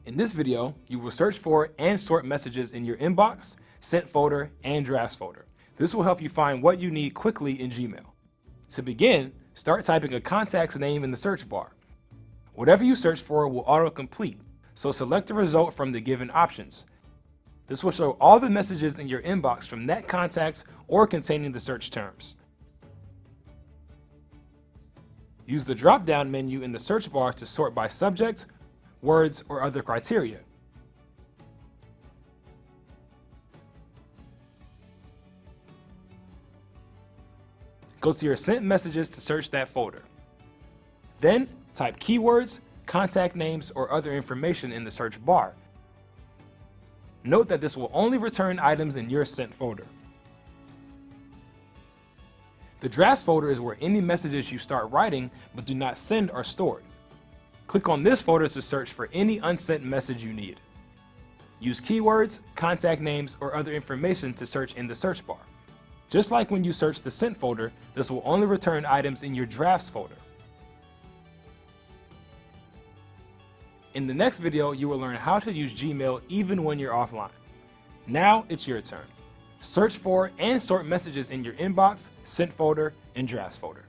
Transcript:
In this video, you will search for and sort messages in your inbox, sent folder, and drafts folder. This will help you find what you need quickly in Gmail. To begin, start typing a contact's name in the search bar. Whatever you search for will autocomplete, so select the result from the given options. This will show all the messages in your inbox from that contact or containing the search terms. Use the drop-down menu in the search bar to sort by subject, words, or other criteria. Go to your sent messages to search that folder. Then, type keywords, contact names, or other information in the search bar. Note that this will only return items in your sent folder. The drafts folder is where any messages you start writing but do not send are stored. Click on this folder to search for any unsent message you need. Use keywords, contact names, or other information to search in the search bar. Just like when you search the sent folder, this will only return items in your drafts folder. In the next video, you will learn how to use Gmail even when you're offline. Now it's your turn. Search for and sort messages in your inbox, sent folder, and drafts folder.